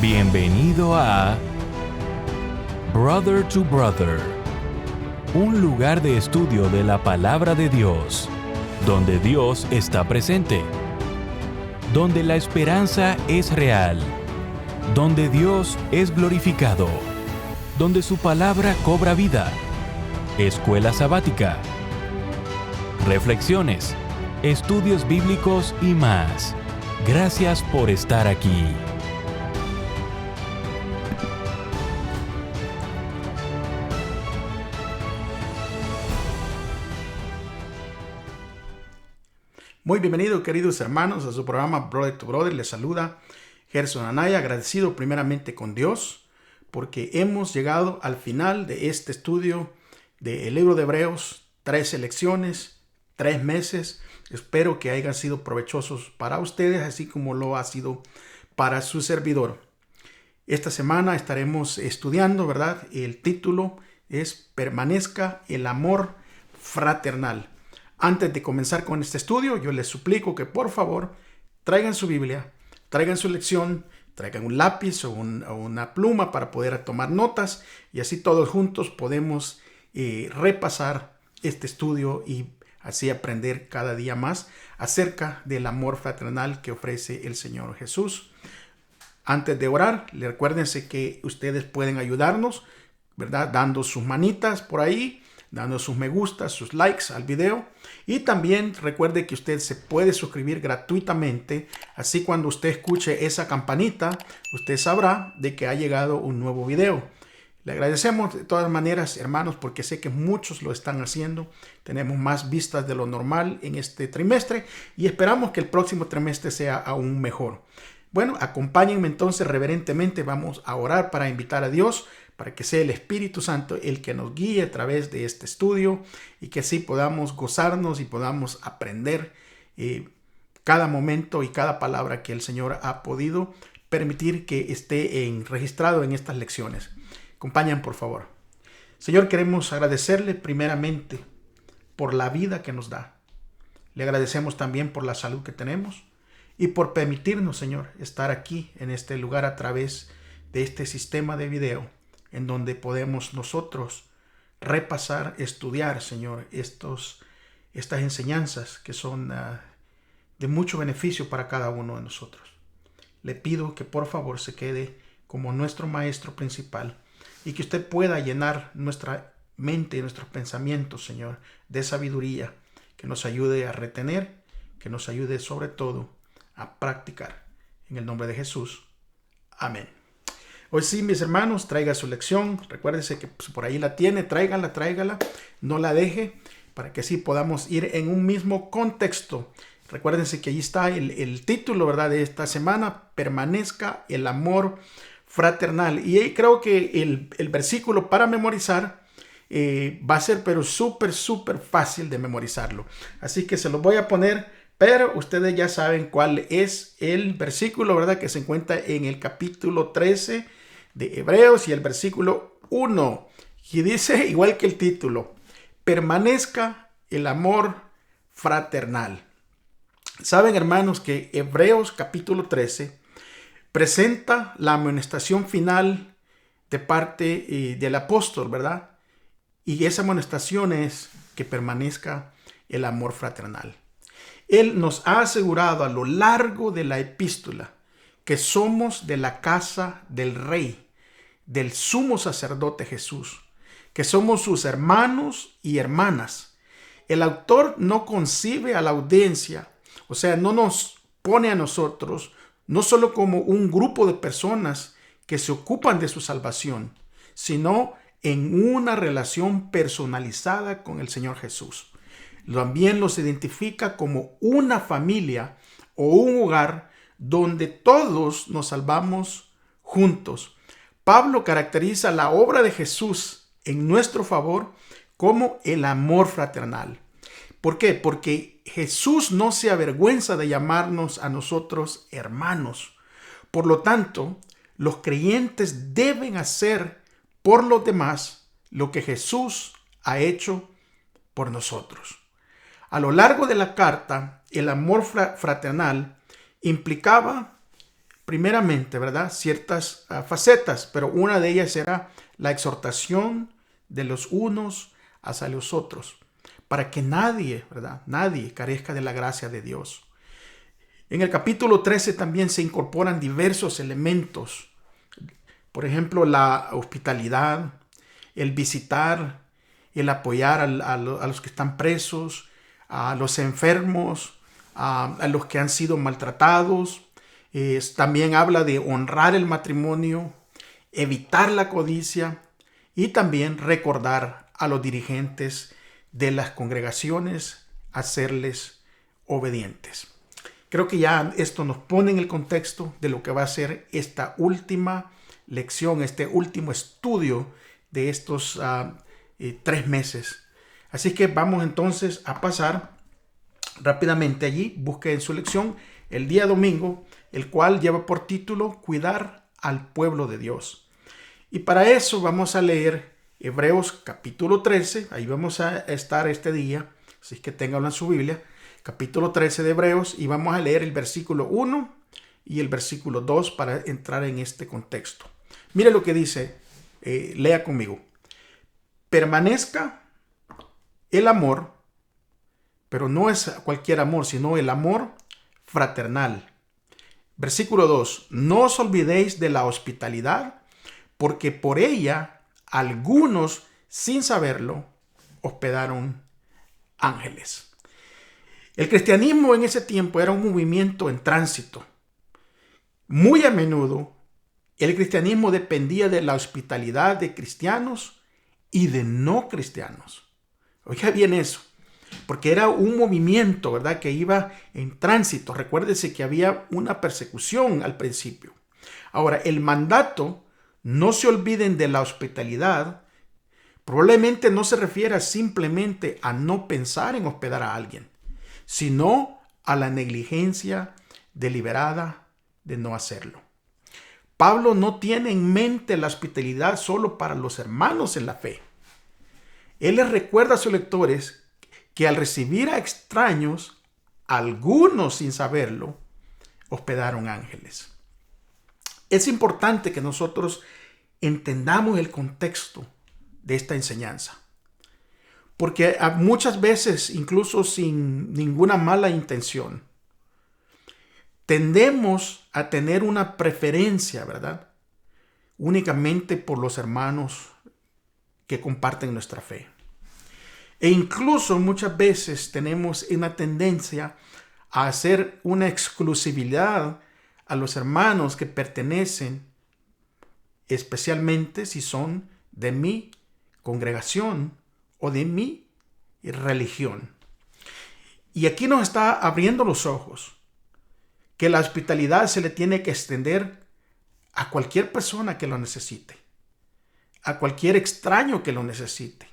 Bienvenido a Brother to Brother, un lugar de estudio de la palabra de Dios, donde Dios está presente, donde la esperanza es real, donde Dios es glorificado, donde su palabra cobra vida. Escuela sabática, reflexiones, estudios bíblicos y más. Gracias por estar aquí. Muy bienvenidos, queridos hermanos, a su programa Brother to Brother. Les saluda Gerson Anaya, agradecido primeramente con Dios porque hemos llegado al final de este estudio del libro de Hebreos. 13 lecciones, 3 meses. Espero que hayan sido provechosos para ustedes, así como lo ha sido para su servidor. Esta semana estaremos estudiando, ¿verdad? El título es Permanezca el amor fraternal. Antes de comenzar con este estudio, yo les suplico que por favor traigan su Biblia, traigan su lección, traigan un lápiz o una pluma para poder tomar notas y así todos juntos podemos repasar este estudio y así aprender cada día más acerca del amor fraternal que ofrece el Señor Jesús. Antes de orar, recuérdense que ustedes pueden ayudarnos, ¿verdad? Dando sus manitas por ahí, dando sus me gusta, sus likes al video. Y también recuerde que usted se puede suscribir gratuitamente. Así cuando usted escuche esa campanita, usted sabrá de que ha llegado un nuevo video. Le agradecemos de todas maneras, hermanos, porque sé que muchos lo están haciendo. Tenemos más vistas de lo normal en este trimestre y esperamos que el próximo trimestre sea aún mejor. Bueno, acompáñenme entonces reverentemente. Vamos a orar para invitar a Dios, para que sea el Espíritu Santo el que nos guíe a través de este estudio y que así podamos gozarnos y podamos aprender cada momento y cada palabra que el Señor ha podido permitir que esté registrado en estas lecciones. Acompañen, por favor. Señor, queremos agradecerle primeramente por la vida que nos da. Le agradecemos también por la salud que tenemos y por permitirnos, Señor, estar aquí en este lugar a través de este sistema de video en donde podemos nosotros repasar, estudiar, Señor, estas enseñanzas que son de mucho beneficio para cada uno de nosotros. Le pido que por favor se quede como nuestro maestro principal y que usted pueda llenar nuestra mente y nuestros pensamientos, Señor, de sabiduría que nos ayude a retener, que nos ayude sobre todo a practicar. En el nombre de Jesús. Amén. Hoy sí, mis hermanos, traiga su lección. Recuérdese que por ahí la tiene, tráigala, no la deje, para que así podamos ir en un mismo contexto. Recuérdense que ahí está el título, ¿verdad?, de esta semana, Permanezca el amor fraternal. Y ahí creo que el versículo para memorizar va a ser pero súper fácil de memorizarlo. Así que se lo voy a poner, pero ustedes ya saben cuál es el versículo, ¿verdad?, que se encuentra en el capítulo 13 de Hebreos y el versículo 1. Y dice, igual que el título, permanezca el amor fraternal. Saben, hermanos, que Hebreos capítulo 13 presenta la amonestación final de parte del apóstol, ¿verdad? Y esa amonestación es que permanezca el amor fraternal. Él nos ha asegurado a lo largo de la epístola que somos de la casa del Rey, del sumo sacerdote Jesús, que somos sus hermanos y hermanas. El autor no concibe a la audiencia, o sea, no nos pone a nosotros no solo como un grupo de personas que se ocupan de su salvación, sino en una relación personalizada con el Señor Jesús. También los identifica como una familia o un hogar donde todos nos salvamos juntos. Pablo caracteriza la obra de Jesús en nuestro favor como el amor fraternal. ¿Por qué? Porque Jesús no se avergüenza de llamarnos a nosotros hermanos. Por lo tanto, los creyentes deben hacer por los demás lo que Jesús ha hecho por nosotros. A lo largo de la carta, el amor fraternal implicaba primeramente, ¿verdad?, ciertas facetas, pero una de ellas era la exhortación de los unos hacia los otros, para que nadie, ¿verdad?, nadie carezca de la gracia de Dios. En el capítulo 13 también se incorporan diversos elementos, por ejemplo, la hospitalidad, el visitar, el apoyar a los que están presos, a los enfermos, a los que han sido maltratados. También habla de honrar el matrimonio, evitar la codicia y también recordar a los dirigentes de las congregaciones, hacerles obedientes. Creo que ya esto nos pone en el contexto de lo que va a ser esta última lección, este último estudio de estos 3 meses. Así que vamos entonces a pasar rápidamente allí. Busque en su lección el día domingo, el cual lleva por título Cuidar al pueblo de Dios. Y para eso vamos a leer Hebreos capítulo 13. Ahí vamos a estar este día, así que ténganlo en su Biblia. Capítulo 13 de Hebreos, y vamos a leer el versículo 1 y el versículo 2 para entrar en este contexto. Mire lo que dice, lea conmigo. Permanezca el amor, pero no es cualquier amor, sino el amor fraternal. Versículo 2. No os olvidéis de la hospitalidad, porque por ella algunos, sin saberlo, hospedaron ángeles. El cristianismo en ese tiempo era un movimiento en tránsito. Muy a menudo, el cristianismo dependía de la hospitalidad de cristianos y de no cristianos. Oiga bien eso, porque era un movimiento, ¿verdad?, que iba en tránsito. Recuérdese que había una persecución al principio. Ahora, el mandato, no se olviden de la hospitalidad, probablemente no se refiera simplemente a no pensar en hospedar a alguien, sino a la negligencia deliberada de no hacerlo. Pablo no tiene en mente la hospitalidad solo para los hermanos en la fe. Él les recuerda a sus lectores que al recibir a extraños, algunos sin saberlo, hospedaron ángeles. Es importante que nosotros entendamos el contexto de esta enseñanza, porque muchas veces, incluso sin ninguna mala intención, tendemos a tener una preferencia, ¿verdad?, únicamente por los hermanos que comparten nuestra fe. E incluso muchas veces tenemos una tendencia a hacer una exclusividad a los hermanos que pertenecen, especialmente si son de mi congregación o de mi religión. Y aquí nos está abriendo los ojos que la hospitalidad se le tiene que extender a cualquier persona que lo necesite, a cualquier extraño que lo necesite,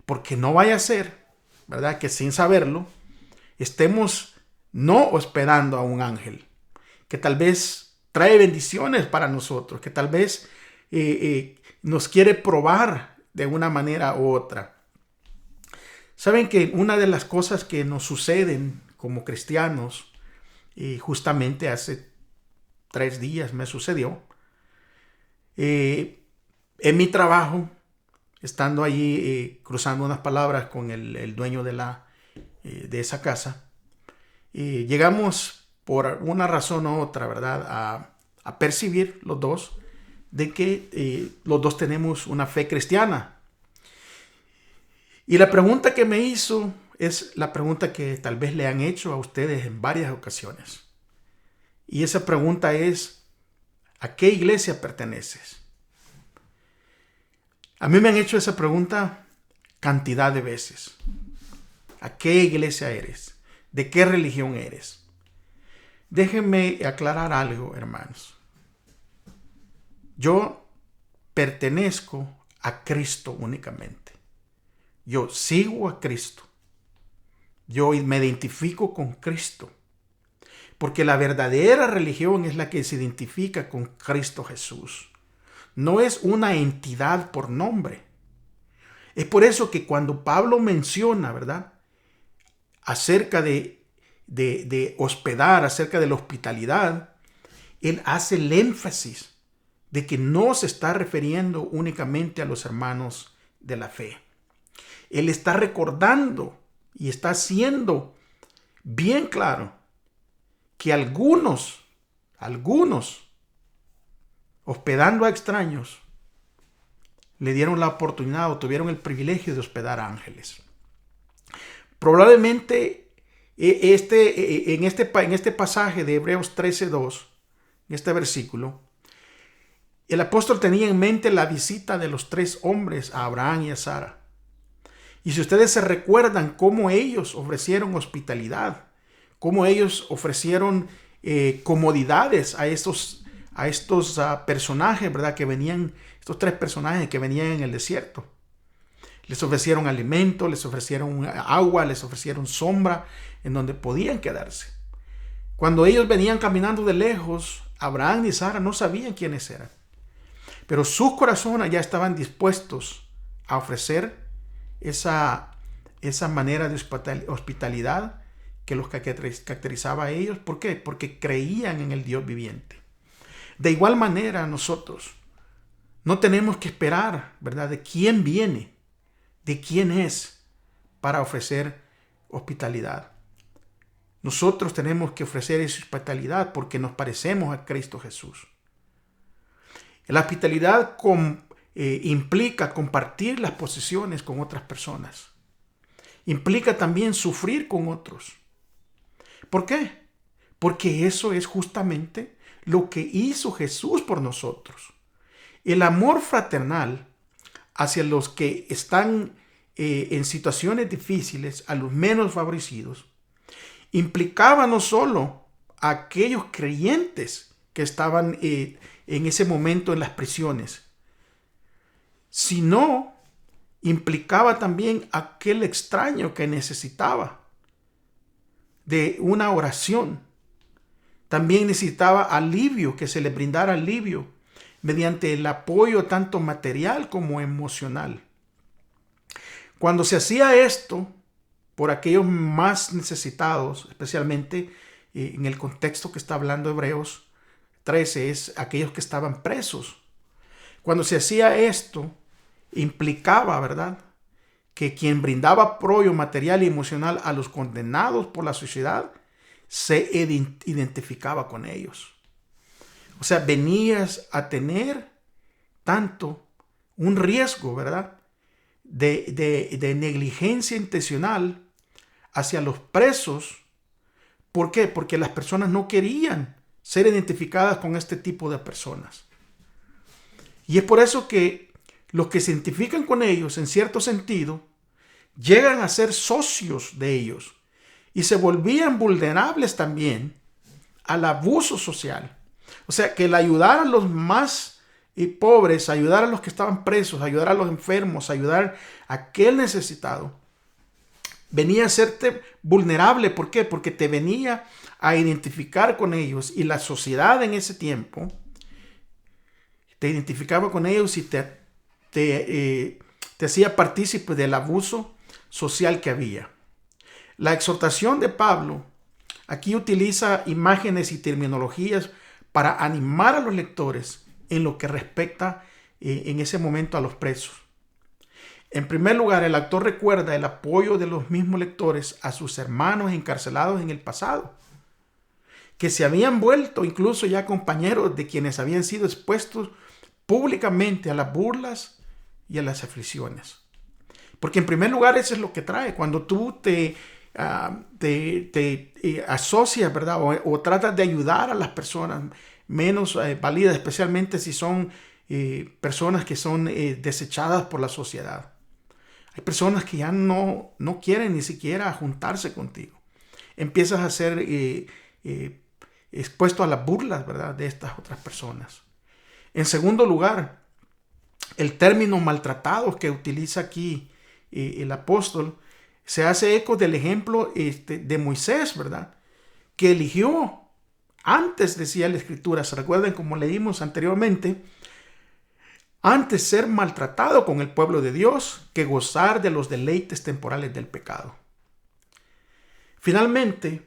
porque no vaya a ser, ¿verdad?, que sin saberlo estemos no hospedando a un ángel que tal vez trae bendiciones para nosotros, que tal vez nos quiere probar de una manera u otra. Saben que una de las cosas que nos suceden como cristianos, y justamente hace 3 días me sucedió, en mi trabajo, estando allí cruzando unas palabras con el dueño de esa casa, llegamos por una razón u otra, ¿verdad?, a percibir los dos de que los dos tenemos una fe cristiana. Y la pregunta que me hizo es la pregunta que tal vez le han hecho a ustedes en varias ocasiones. Y esa pregunta es, ¿a qué iglesia perteneces? A mí me han hecho esa pregunta cantidad de veces. ¿A qué iglesia eres? ¿De qué religión eres? Déjenme aclarar algo, hermanos. Yo pertenezco a Cristo únicamente. Yo sigo a Cristo. Yo me identifico con Cristo. Porque la verdadera religión es la que se identifica con Cristo Jesús. No es una entidad por nombre. Es por eso que cuando Pablo menciona, ¿verdad?, acerca de hospedar, acerca de la hospitalidad, él hace el énfasis de que no se está refiriendo únicamente a los hermanos de la fe. Él está recordando y está haciendo bien claro que algunos, hospedando a extraños, le dieron la oportunidad o tuvieron el privilegio de hospedar a ángeles. Probablemente en este pasaje de Hebreos 13:2, en este versículo, el apóstol tenía en mente la visita de los 3 hombres a Abraham y a Sara. Y si ustedes se recuerdan cómo ellos ofrecieron hospitalidad, cómo ellos ofrecieron comodidades a estos personajes, ¿verdad? Que venían, estos 3 personajes que venían en el desierto. Les ofrecieron alimento, les ofrecieron agua, les ofrecieron sombra en donde podían quedarse. Cuando ellos venían caminando de lejos, Abraham y Sara no sabían quiénes eran. Pero sus corazones ya estaban dispuestos a ofrecer esa manera de hospitalidad que los caracterizaba a ellos. ¿Por qué? Porque creían en el Dios viviente. De igual manera nosotros no tenemos que esperar, ¿verdad?, de quién viene, de quién es para ofrecer hospitalidad. Nosotros tenemos que ofrecer esa hospitalidad porque nos parecemos a Cristo Jesús. La hospitalidad implica compartir las posesiones con otras personas. Implica también sufrir con otros. ¿Por qué? Porque eso es justamente lo que hizo Jesús por nosotros. El amor fraternal hacia los que están en situaciones difíciles, a los menos favorecidos, implicaba no solo a aquellos creyentes que estaban en ese momento en las prisiones, sino implicaba también a aquel extraño que necesitaba de una oración. También necesitaba alivio, que se le brindara alivio mediante el apoyo tanto material como emocional. Cuando se hacía esto por aquellos más necesitados, especialmente en el contexto que está hablando Hebreos 13, es aquellos que estaban presos. Cuando se hacía esto, implicaba, ¿verdad?, que quien brindaba apoyo material y emocional a los condenados por la sociedad se identificaba con ellos. O sea, venías a tener tanto un riesgo, ¿verdad?, de negligencia intencional hacia los presos. ¿Por qué? Porque las personas no querían ser identificadas con este tipo de personas. Y es por eso que los que se identifican con ellos, en cierto sentido, llegan a ser socios de ellos y se volvían vulnerables también al abuso social. O sea, que el ayudar a los más pobres, ayudar a los que estaban presos, ayudar a los enfermos, ayudar a aquel necesitado, venía a serte vulnerable. ¿Por qué? Porque te venía a identificar con ellos, y la sociedad en ese tiempo te identificaba con ellos y te hacía partícipe del abuso social que había. La exhortación de Pablo aquí utiliza imágenes y terminologías para animar a los lectores en lo que respecta en ese momento a los presos. En primer lugar, el autor recuerda el apoyo de los mismos lectores a sus hermanos encarcelados en el pasado, que se habían vuelto incluso ya compañeros de quienes habían sido expuestos públicamente a las burlas y a las aflicciones. Porque en primer lugar eso es lo que trae. Cuando tú te asocias, ¿verdad? O tratas de ayudar a las personas menos válidas, especialmente si son personas que son desechadas por la sociedad. Hay personas que ya no quieren ni siquiera juntarse contigo. Empiezas a ser expuesto a las burlas, ¿verdad?, de estas otras personas. En segundo lugar, el término maltratados que utiliza aquí el apóstol se hace eco del ejemplo de Moisés, ¿verdad?, que eligió antes, decía la Escritura, se recuerdan como leímos anteriormente, antes ser maltratado con el pueblo de Dios que gozar de los deleites temporales del pecado. Finalmente,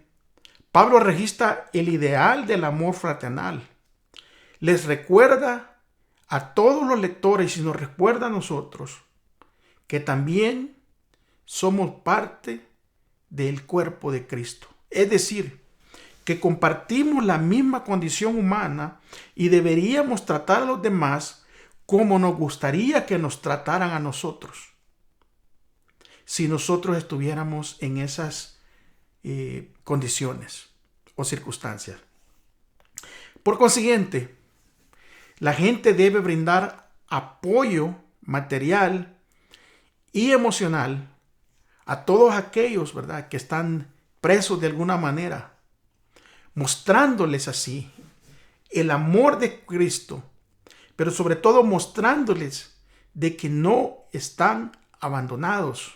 Pablo registra el ideal del amor fraternal les recuerda a todos los lectores y nos recuerda a nosotros que también somos parte del cuerpo de Cristo. Es decir, que compartimos la misma condición humana y deberíamos tratar a los demás como nos gustaría que nos trataran a nosotros, si nosotros estuviéramos en esas condiciones o circunstancias. Por consiguiente, la gente debe brindar apoyo material y emocional a todos aquellos, ¿verdad?, que están presos de alguna manera, mostrándoles así el amor de Cristo, pero sobre todo mostrándoles de que no están abandonados.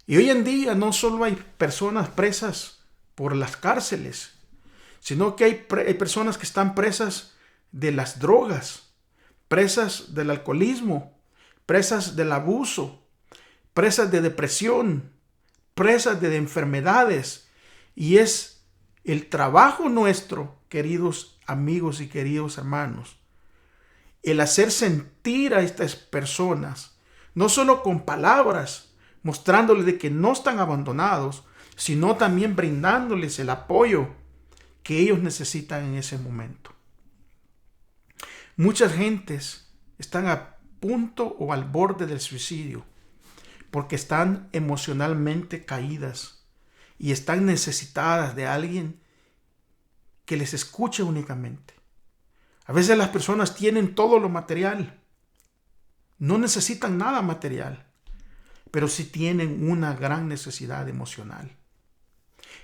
Y hoy en día no solo hay personas presas por las cárceles, sino que hay personas que están presas de las drogas, presas del alcoholismo, presas del abuso, presas de depresión, presas de enfermedades. Y es el trabajo nuestro, queridos amigos y queridos hermanos, el hacer sentir a estas personas, no solo con palabras, mostrándoles de que no están abandonados, sino también brindándoles el apoyo que ellos necesitan en ese momento. Muchas gentes están a punto o al borde del suicidio porque están emocionalmente caídas y están necesitadas de alguien que les escuche únicamente. A veces las personas tienen todo lo material, no necesitan nada material, pero sí tienen una gran necesidad emocional.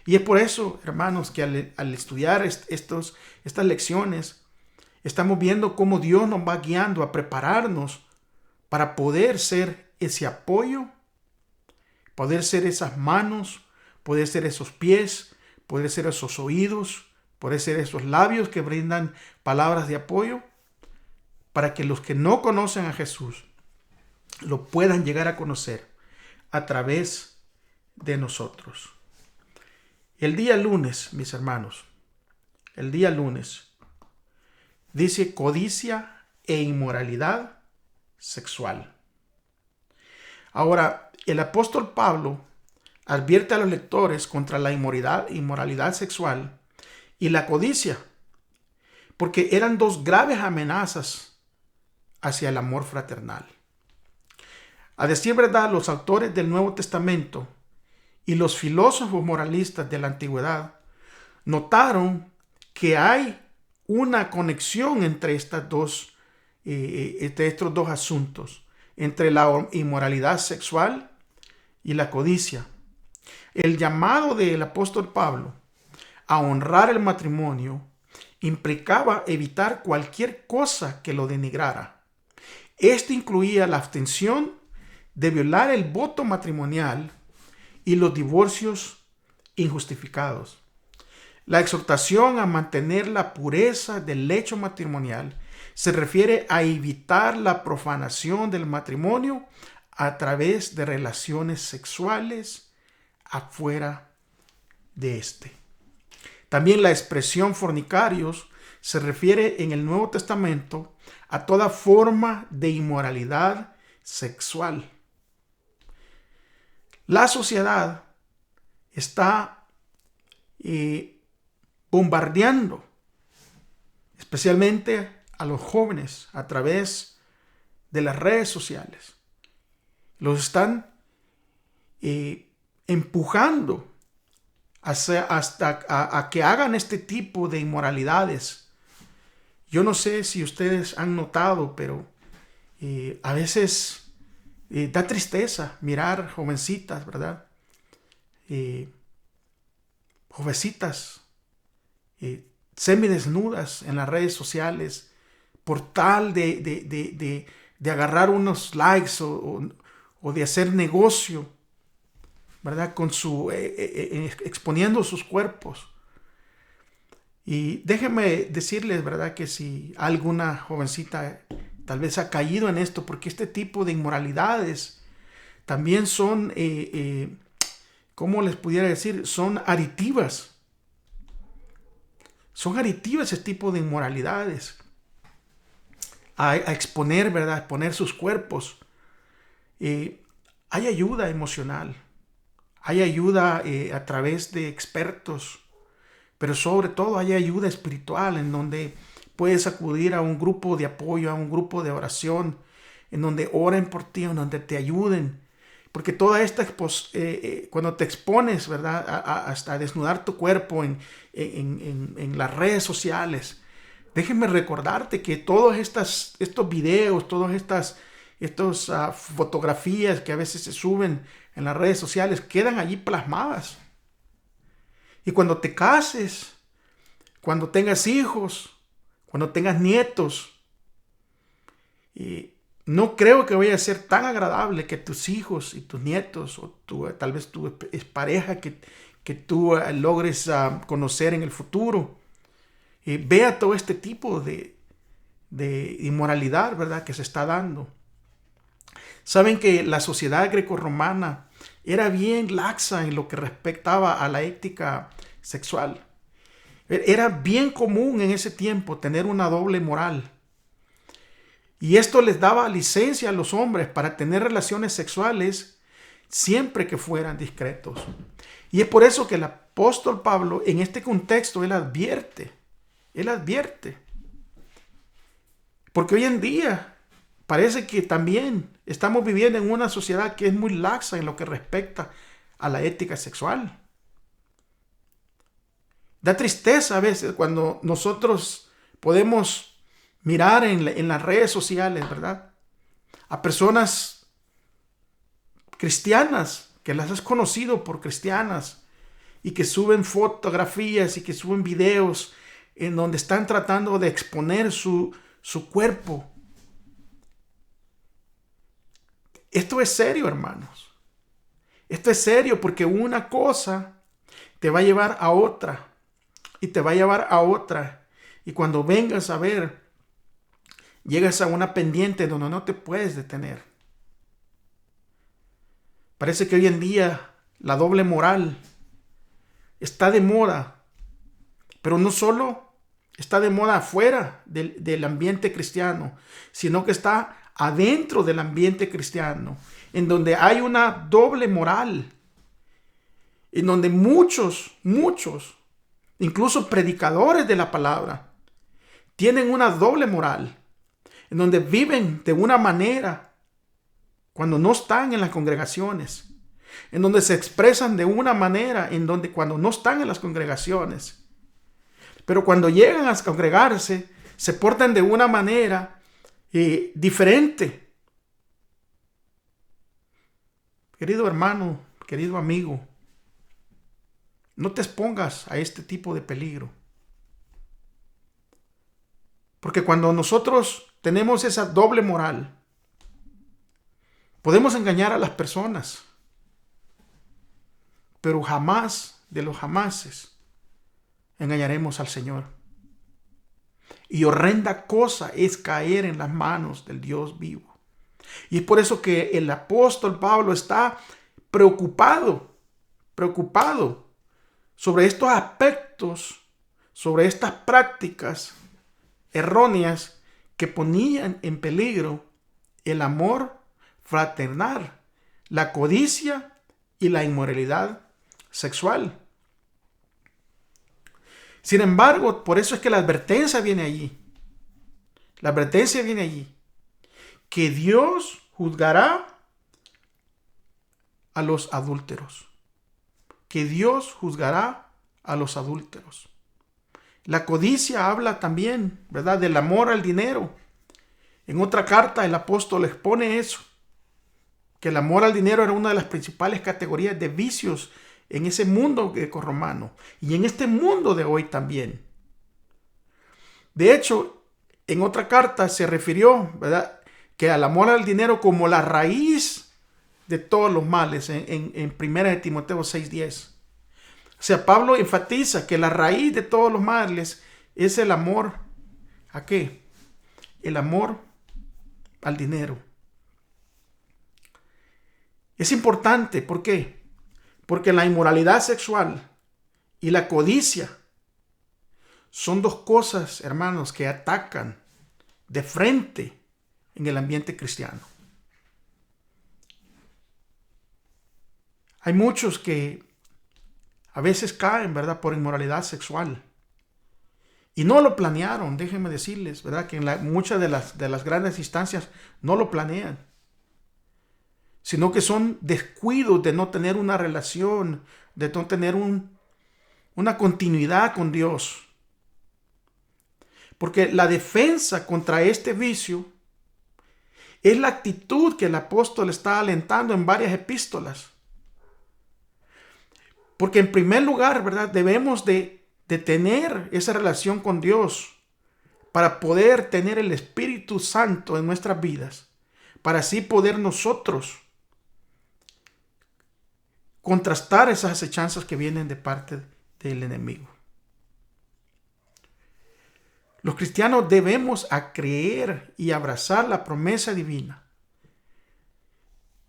Y es por eso, hermanos, que al estudiar estas lecciones, estamos viendo cómo Dios nos va guiando a prepararnos para poder ser ese apoyo, poder ser esas manos, poder ser esos pies, poder ser esos oídos, poder ser esos labios que brindan palabras de apoyo, para que los que no conocen a Jesús lo puedan llegar a conocer a través de nosotros. El día lunes, mis hermanos, el día lunes, dice codicia e inmoralidad sexual. Ahora, el apóstol Pablo advierte a los lectores contra la inmoralidad sexual y la codicia, porque eran dos graves amenazas hacia el amor fraternal. A decir verdad, los autores del Nuevo Testamento y los filósofos moralistas de la antigüedad notaron que hay una conexión entre estos dos asuntos, entre la inmoralidad sexual y la codicia. El llamado del apóstol Pablo a honrar el matrimonio implicaba evitar cualquier cosa que lo denigrara. Esto incluía la abstención de violar el voto matrimonial y los divorcios injustificados. La exhortación a mantener la pureza del lecho matrimonial se refiere a evitar la profanación del matrimonio a través de relaciones sexuales afuera de este. También la expresión fornicarios se refiere en el Nuevo Testamento a toda forma de inmoralidad sexual. La sociedad está bombardeando, especialmente a los jóvenes, a través de las redes sociales. Los están empujando hasta que hagan este tipo de inmoralidades. Yo no sé si ustedes han notado, pero a veces da tristeza mirar jovencitas, ¿verdad? Jovencitas semidesnudas en las redes sociales por tal de agarrar unos likes o de hacer negocio, ¿verdad? Con exponiendo sus cuerpos. Y déjenme decirles, ¿verdad?, que si alguna jovencita tal vez ha caído en esto, porque este tipo de inmoralidades también son, ¿cómo les pudiera decir? Son aditivas. Son adictivas ese tipo de inmoralidades. A exponer, ¿verdad? Exponer sus cuerpos. Hay ayuda emocional. Hay ayuda a través de expertos. Pero sobre todo hay ayuda espiritual en donde puedes acudir a un grupo de apoyo, a un grupo de oración, en donde oren por ti, en donde te ayuden. Porque toda esta, cuando te expones, ¿verdad? Hasta desnudar tu cuerpo en las redes sociales, déjenme recordarte que todos estos videos, todas estas fotografías que a veces se suben en las redes sociales, quedan allí plasmadas. Y cuando te cases, cuando tengas hijos, cuando tengas nietos, no creo que vaya a ser tan agradable que tus hijos y tus nietos, o tal vez tu pareja que tú logres conocer en el futuro, vea todo este tipo de inmoralidad, ¿verdad?, que se está dando. Saben que la sociedad grecorromana era bien laxa en lo que respectaba a la ética sexual. Era bien común en ese tiempo tener una doble moral. Y esto les daba licencia a los hombres para tener relaciones sexuales siempre que fueran discretos. Y es por eso que el apóstol Pablo, en este contexto, él advierte. Porque hoy en día parece que también estamos viviendo en una sociedad que es muy laxa en lo que respecta a la ética sexual. Da tristeza a veces cuando nosotros podemos mirar en las redes sociales, ¿verdad?, a personas cristianas que las has conocido por cristianas y que suben fotografías y que suben videos en donde están tratando de exponer su cuerpo. Esto es serio, hermanos. Esto es serio porque una cosa te va a llevar a otra y te va a llevar a otra. Y cuando vengas a ver, llegas a una pendiente donde no te puedes detener. Parece que hoy en día la doble moral está de moda, pero no solo está de moda afuera del ambiente cristiano, sino que está adentro del ambiente cristiano, en donde hay una doble moral, en donde muchos, incluso predicadores de la palabra, tienen una doble moral, en donde viven de una manera cuando no están en las congregaciones, en donde se expresan de una manera cuando no están en las congregaciones, pero cuando llegan a congregarse se portan de una manera diferente. Querido hermano, querido amigo, no te expongas a este tipo de peligro. Porque cuando nosotros tenemos esa doble moral, podemos engañar a las personas, pero jamás de los jamases engañaremos al Señor. Y horrenda cosa es caer en las manos del Dios vivo. Y es por eso que el apóstol Pablo está preocupado sobre estos aspectos, sobre estas prácticas erróneas que ponían en peligro el amor fraternal, la codicia y la inmoralidad sexual. Sin embargo, por eso es que la advertencia viene allí. La advertencia viene allí. Que Dios juzgará a los adúlteros. Que Dios juzgará a los adúlteros. La codicia habla también, ¿verdad?, del amor al dinero. En otra carta el apóstol expone eso. Que el amor al dinero era una de las principales categorías de vicios en ese mundo grecorromano y en este mundo de hoy también. De hecho, en otra carta se refirió, ¿verdad?, que al amor al dinero como la raíz de todos los males en 1 Timoteo 6:10. O sea, Pablo enfatiza que la raíz de todos los males es el amor ¿a qué? El amor al dinero. Es importante, ¿por qué? Porque la inmoralidad sexual y la codicia son dos cosas, hermanos, que atacan de frente en el ambiente cristiano. Hay muchos que a veces caen, ¿verdad?, por inmoralidad sexual. Y no lo planearon, déjenme decirles, ¿verdad?, que en muchas de las grandes instancias no lo planean, sino que son descuidos de no tener una relación, de no tener una continuidad con Dios. Porque la defensa contra este vicio es la actitud que el apóstol está alentando en varias epístolas. Porque en primer lugar, ¿verdad?, debemos de tener esa relación con Dios para poder tener el Espíritu Santo en nuestras vidas, para así poder nosotros contrastar esas acechanzas que vienen de parte del enemigo. Los cristianos debemos creer y abrazar la promesa divina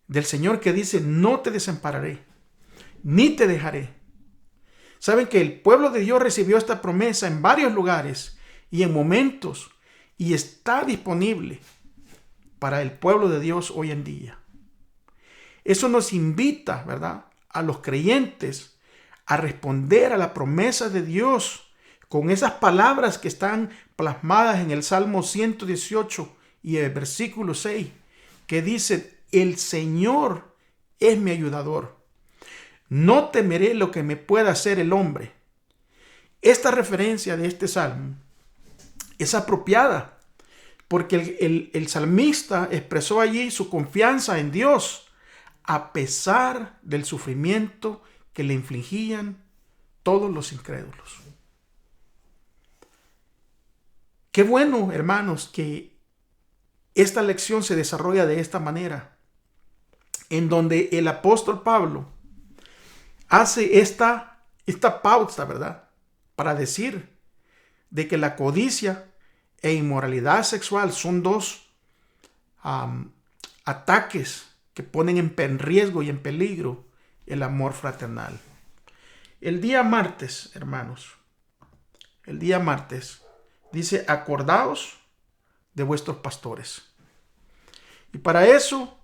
del Señor que dice: no te desampararé, ni te dejaré. Saben que el pueblo de Dios recibió esta promesa en varios lugares y en momentos, y está disponible para el pueblo de Dios hoy en día. Eso nos invita, ¿verdad?, a los creyentes a responder a la promesa de Dios con esas palabras que están plasmadas en el Salmo 118 y el versículo 6, que dice: el Señor es mi ayudador. No temeré lo que me pueda hacer el hombre. Esta referencia de este salmo es apropiada porque el salmista expresó allí su confianza en Dios a pesar del sufrimiento que le infligían todos los incrédulos. Qué bueno, hermanos, que esta lección se desarrolla de esta manera, en donde el apóstol Pablo hace esta pausa, ¿verdad?, para decir de que la codicia e inmoralidad sexual son dos ataques que ponen en riesgo y en peligro el amor fraternal. El día martes, hermanos, dice: acordaos de vuestros pastores. Y para eso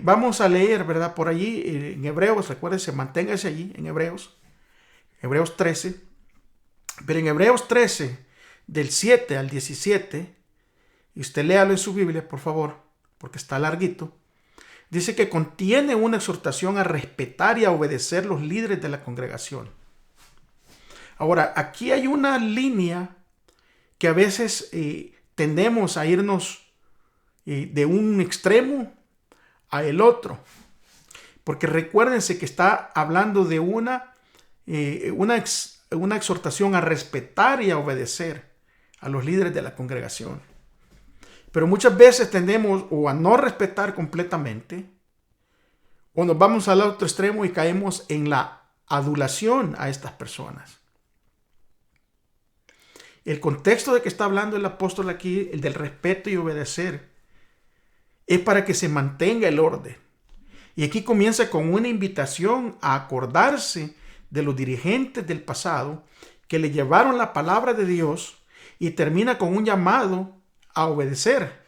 vamos a leer, ¿verdad?, por allí en Hebreos. Recuérdense, manténgase allí en Hebreos 13. Pero en Hebreos 13, del 7 al 17, y usted léalo en su Biblia, por favor, porque está larguito, dice que contiene una exhortación a respetar y a obedecer los líderes de la congregación. Ahora, aquí hay una línea que a veces tendemos a irnos de un extremo a el otro, porque recuérdense que está hablando de una exhortación a respetar y a obedecer a los líderes de la congregación. Pero muchas veces tendemos o a no respetar completamente, o nos vamos al otro extremo y caemos en la adulación a estas personas. El contexto de que está hablando el apóstol aquí, el del respeto y obedecer, es para que se mantenga el orden. Y aquí comienza con una invitación a acordarse de los dirigentes del pasado que le llevaron la palabra de Dios, y termina con un llamado a obedecer.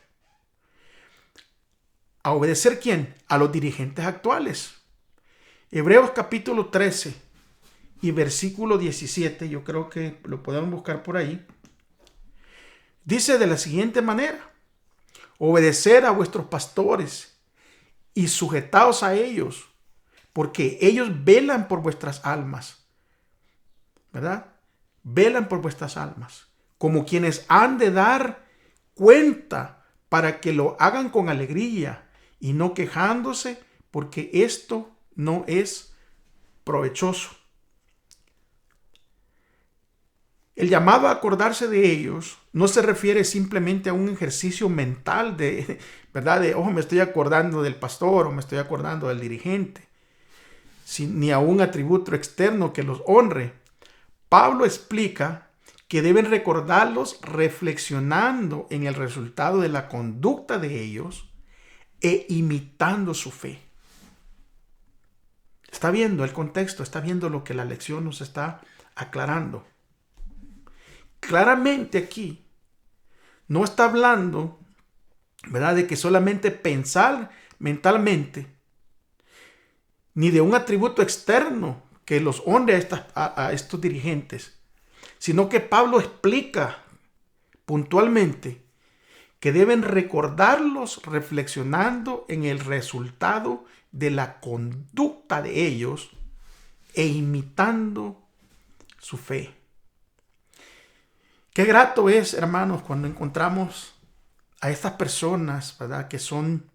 ¿A obedecer quién? A los dirigentes actuales. Hebreos capítulo 13 y versículo 17, yo creo que lo podemos buscar por ahí. Dice de la siguiente manera: obedecer a vuestros pastores y sujetaos a ellos, porque ellos velan por vuestras almas, ¿verdad? Velan por vuestras almas, como quienes han de dar cuenta, para que lo hagan con alegría y no quejándose, porque esto no es provechoso. El llamado a acordarse de ellos no se refiere simplemente a un ejercicio mental ¿verdad? Me estoy acordando del pastor o me estoy acordando del dirigente, ni a un atributo externo que los honre. Pablo explica que deben recordarlos reflexionando en el resultado de la conducta de ellos e imitando su fe. Está viendo el contexto, está viendo lo que la lección nos está aclarando. claramente aquí no está hablando, ¿verdad?, de que solamente pensar mentalmente, ni de un atributo externo que los honre a estos dirigentes, sino que Pablo explica puntualmente que deben recordarlos reflexionando en el resultado de la conducta de ellos e imitando su fe. Qué grato es, hermanos, cuando encontramos a estas personas, ¿verdad?, que son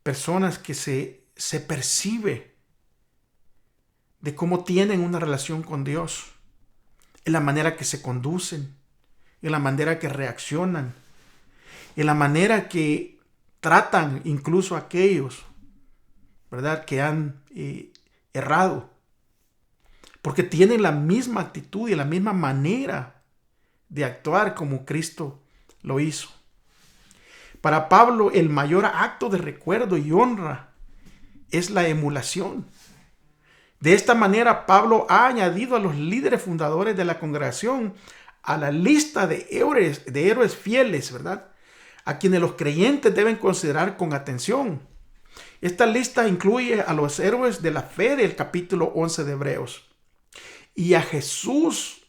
personas que se percibe de cómo tienen una relación con Dios, en la manera que se conducen, en la manera que reaccionan, en la manera que tratan incluso a aquellos, ¿verdad?, que han errado, porque tienen la misma actitud y la misma manera de actuar como Cristo lo hizo. Para Pablo, el mayor acto de recuerdo y honra es la emulación. De esta manera, Pablo ha añadido a los líderes fundadores de la congregación a la lista de héroes fieles, ¿verdad?, a quienes los creyentes deben considerar con atención. Esta lista incluye a los héroes de la fe del capítulo 11 de Hebreos y a Jesús,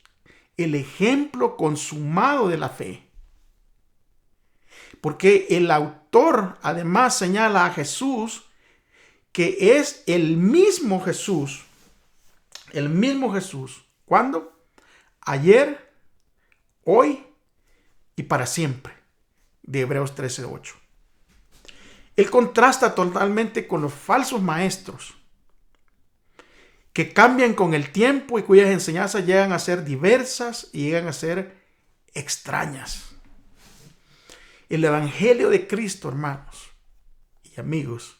el ejemplo consumado de la fe. Porque el autor además señala a Jesús, que es el mismo Jesús. El mismo Jesús. ¿Cuándo? Ayer, hoy y para siempre. De Hebreos 13:8. Él contrasta totalmente con los falsos maestros que cambian con el tiempo y cuyas enseñanzas llegan a ser diversas y llegan a ser extrañas. El evangelio de Cristo, hermanos y amigos,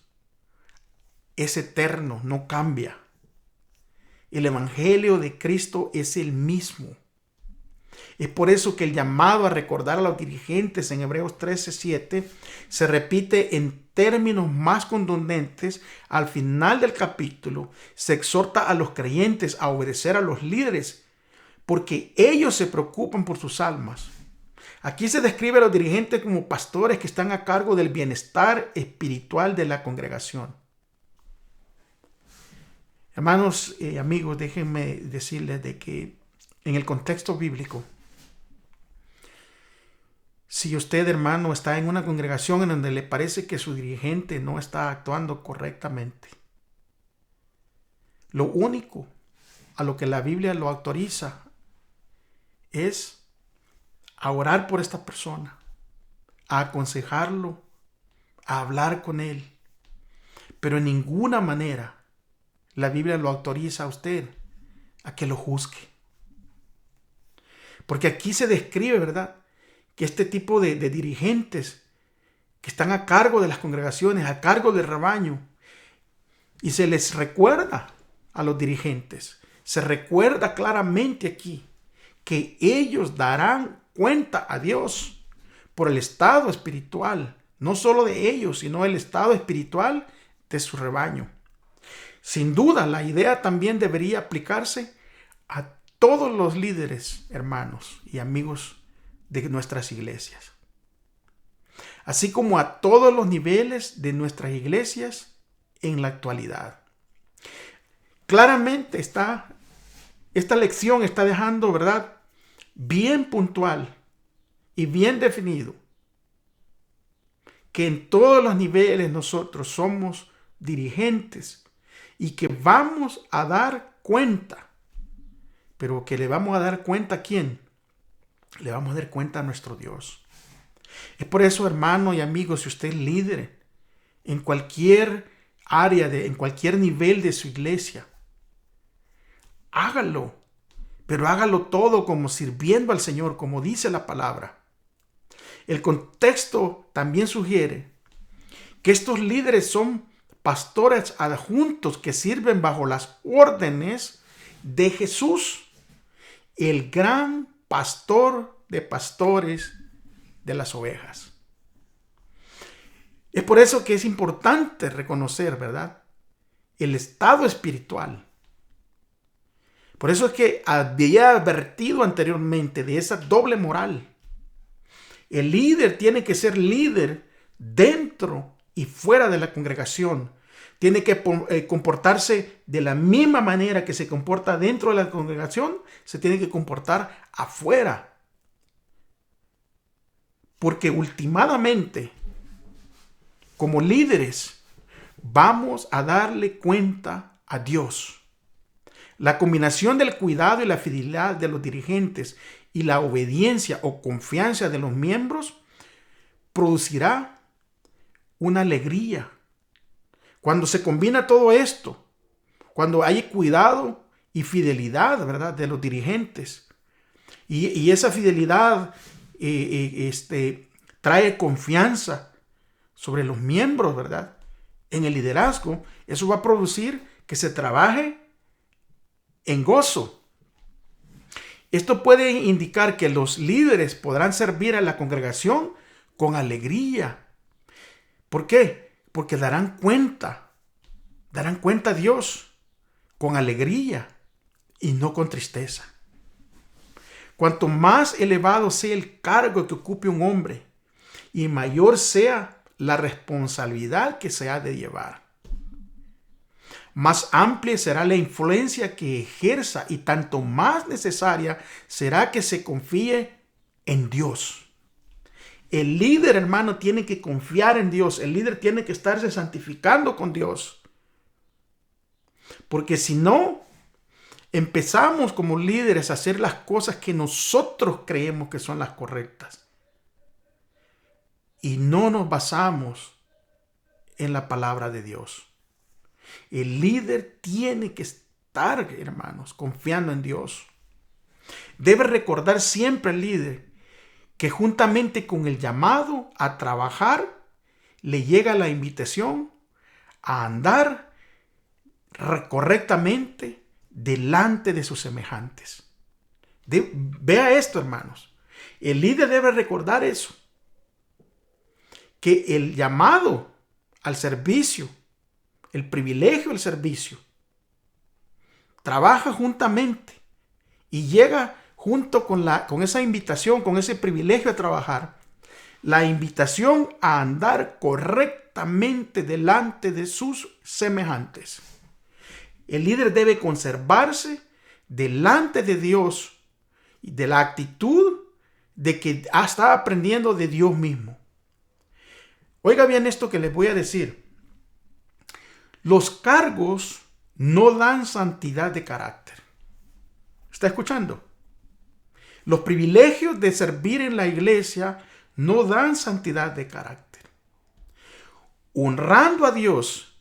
es eterno, no cambia. El evangelio de Cristo es el mismo. Es por eso que el llamado a recordar a los dirigentes en Hebreos 13:7 se repite en términos más contundentes al final del capítulo. Se exhorta a los creyentes a obedecer a los líderes porque ellos se preocupan por sus almas. Aquí se describe a los dirigentes como pastores que están a cargo del bienestar espiritual de la congregación. Hermanos y amigos, déjenme decirles de que en el contexto bíblico, si usted, hermano, está en una congregación en donde le parece que su dirigente no está actuando correctamente, lo único a lo que la Biblia lo autoriza es a orar por esta persona, a aconsejarlo, a hablar con él. Pero en ninguna manera la Biblia lo autoriza a usted a que lo juzgue. Porque aquí se describe, ¿verdad?, que este tipo de dirigentes que están a cargo de las congregaciones, a cargo del rebaño, y se les recuerda a los dirigentes, se recuerda claramente aquí que ellos darán cuenta a Dios por el estado espiritual, no solo de ellos, sino el estado espiritual de su rebaño. Sin duda, la idea también debería aplicarse a todos los líderes, hermanos y amigos de nuestras iglesias, así como a todos los niveles de nuestras iglesias en la actualidad. Claramente esta lección está dejando, ¿verdad?, bien puntual y bien definido que en todos los niveles nosotros somos dirigentes y que vamos a dar cuenta. Pero que le vamos a dar cuenta ¿a quién? Le vamos a dar cuenta a nuestro Dios. Es por eso, hermano y amigo, si usted es líder en cualquier área, en cualquier nivel de su iglesia, hágalo. Pero hágalo todo como sirviendo al Señor, como dice la palabra. El contexto también sugiere que estos líderes son pastores adjuntos que sirven bajo las órdenes de Jesús, el gran pastor de pastores de las ovejas. Es por eso que es importante reconocer, ¿verdad?, el estado espiritual. Por eso es que había advertido anteriormente de esa doble moral. El líder tiene que ser líder dentro y fuera de la congregación. Tiene que comportarse de la misma manera que se comporta dentro de la congregación, se tiene que comportar afuera. Porque últimamente, como líderes, vamos a darle cuenta a Dios. La combinación del cuidado y la fidelidad de los dirigentes y la obediencia o confianza de los miembros producirá una alegría. Cuando se combina todo esto, cuando hay cuidado y fidelidad, ¿verdad?, de los dirigentes, y esa fidelidad trae confianza sobre los miembros, ¿verdad?, en el liderazgo, eso va a producir que se trabaje en gozo. Esto puede indicar que los líderes podrán servir a la congregación con alegría. ¿Por qué? Porque darán cuenta a Dios con alegría y no con tristeza. Cuanto más elevado sea el cargo que ocupe un hombre y mayor sea la responsabilidad que se ha de llevar, más amplia será la influencia que ejerza y tanto más necesaria será que se confíe en Dios. El líder, hermano, tiene que confiar en Dios. El líder tiene que estarse santificando con Dios. Porque si no, empezamos como líderes a hacer las cosas que nosotros creemos que son las correctas. Y no nos basamos en la palabra de Dios. El líder tiene que estar, hermanos, confiando en Dios. Debe recordar siempre el líder que juntamente con el llamado a trabajar, le llega la invitación a andar correctamente delante de sus semejantes. Vea esto, hermanos. El líder debe recordar eso. Que el llamado al servicio, el privilegio del servicio, trabaja juntamente y llega junto con esa invitación, con ese privilegio de trabajar, la invitación a andar correctamente delante de sus semejantes. El líder debe conservarse delante de Dios y de la actitud de que está aprendiendo de Dios mismo. Oiga bien esto que les voy a decir. Los cargos no dan santidad de carácter. ¿Está escuchando? Los privilegios de servir en la iglesia no dan santidad de carácter. Honrando a Dios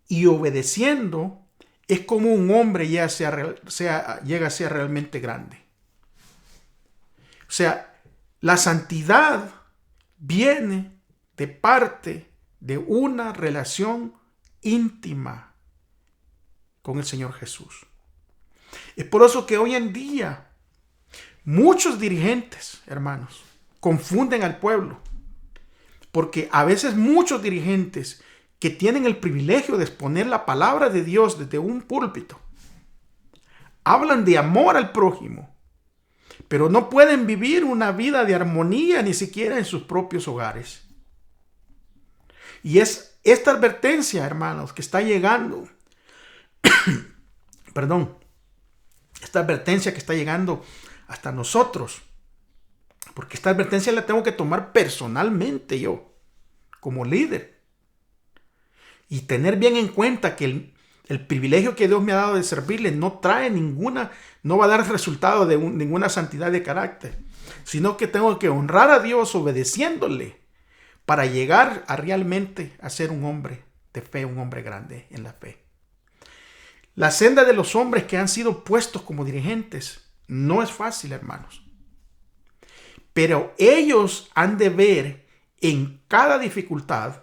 y obedeciendo es como un hombre llega a ser realmente grande. O sea, la santidad viene de parte de una relación íntima con el Señor Jesús. Es por eso que hoy en día muchos dirigentes, hermanos, confunden al pueblo. Porque a veces muchos dirigentes que tienen el privilegio de exponer la palabra de Dios desde un púlpito, hablan de amor al prójimo, pero no pueden vivir una vida de armonía ni siquiera en sus propios hogares. Y es esta advertencia, hermanos, que está llegando, esta advertencia que está llegando hasta nosotros, porque esta advertencia la tengo que tomar personalmente yo, como líder, y tener bien en cuenta que el privilegio que Dios me ha dado de servirle no trae no va a dar resultado de ninguna santidad de carácter, sino que tengo que honrar a Dios obedeciéndole para llegar a realmente a ser un hombre de fe, un hombre grande en la fe. La senda de los hombres que han sido puestos como dirigentes no es fácil, hermanos. Pero ellos han de ver en cada dificultad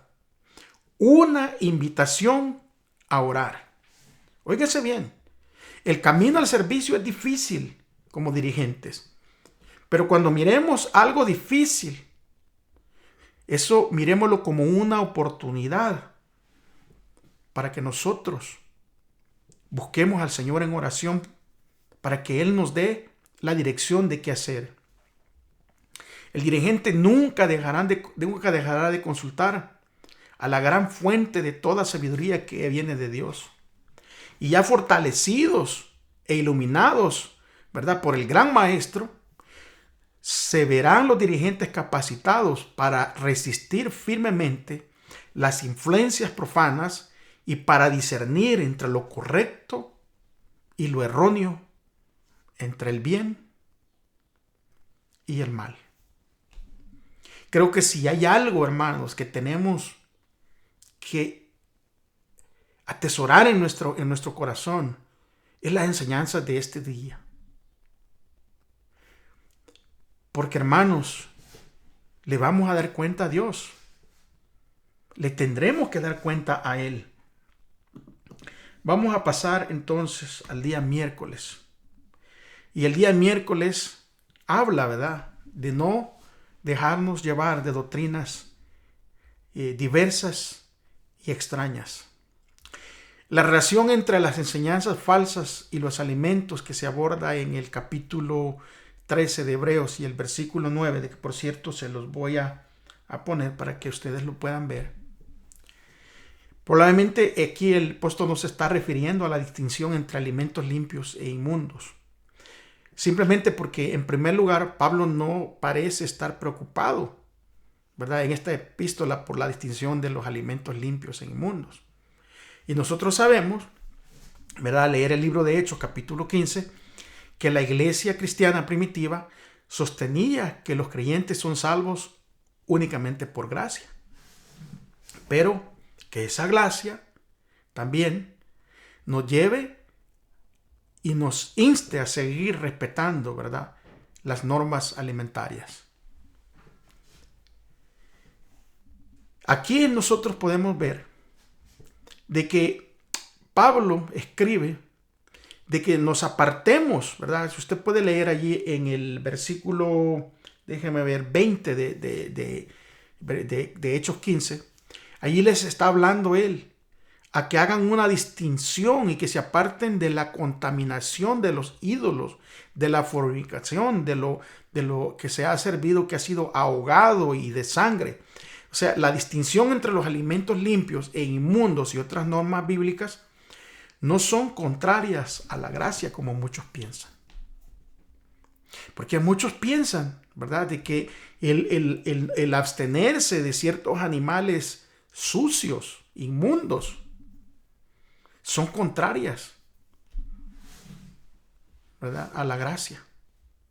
una invitación a orar. Óigase bien, el camino al servicio es difícil como dirigentes. Pero cuando miremos algo difícil, eso miremoslo como una oportunidad para que nosotros busquemos al Señor en oración para que Él nos dé la dirección de qué hacer. El dirigente nunca dejará de consultar a la gran fuente de toda sabiduría que viene de Dios. Y ya fortalecidos e iluminados, ¿verdad?, por el gran maestro, se verán los dirigentes capacitados para resistir firmemente las influencias profanas y para discernir entre lo correcto y lo erróneo, entre el bien y el mal. Creo que si hay algo, hermanos, que tenemos que atesorar en nuestro corazón, es las enseñanzas de este día. Porque, hermanos, le vamos a dar cuenta a Dios. Le tendremos que dar cuenta a Él. Vamos a pasar entonces al día miércoles. Y el día miércoles habla, ¿verdad?, de no dejarnos llevar de doctrinas diversas y extrañas. La relación entre las enseñanzas falsas y los alimentos que se aborda en el capítulo 13 de Hebreos y el versículo 9, de que por cierto se los voy a poner para que ustedes lo puedan ver. Probablemente aquí el apóstol no se está refiriendo a la distinción entre alimentos limpios e inmundos. Simplemente porque, en primer lugar, Pablo no parece estar preocupado, ¿verdad?, en esta epístola por la distinción de los alimentos limpios e inmundos. Y nosotros sabemos, ¿verdad?, al leer el libro de Hechos, capítulo 15, que la iglesia cristiana primitiva sostenía que los creyentes son salvos únicamente por gracia. Pero que esa gracia también nos lleve y nos inste a seguir respetando, ¿verdad?, las normas alimentarias. Aquí nosotros podemos ver de que Pablo escribe de que nos apartemos, ¿verdad? Si usted puede leer allí en el versículo, déjeme ver, 20 de Hechos 15, allí les está hablando él a que hagan una distinción y que se aparten de la contaminación de los ídolos, de la fornicación, de lo que se ha servido, que ha sido ahogado y de sangre. O sea, la distinción entre los alimentos limpios e inmundos y otras normas bíblicas no son contrarias a la gracia como muchos piensan. Porque muchos piensan, ¿verdad?, de que el abstenerse de ciertos animales sucios, inmundos, son contrarias, ¿verdad?, a la gracia.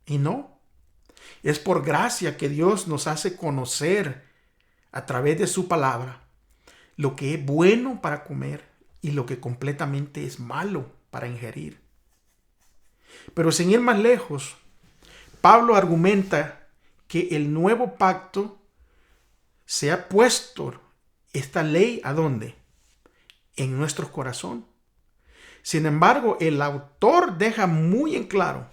Y no. Es por gracia que Dios nos hace conocer a través de su palabra lo que es bueno para comer y lo que completamente es malo para ingerir. Pero sin ir más lejos, Pablo argumenta que el nuevo pacto se ha puesto esta ley ¿a dónde? En nuestro corazón. Sin embargo, el autor deja muy en claro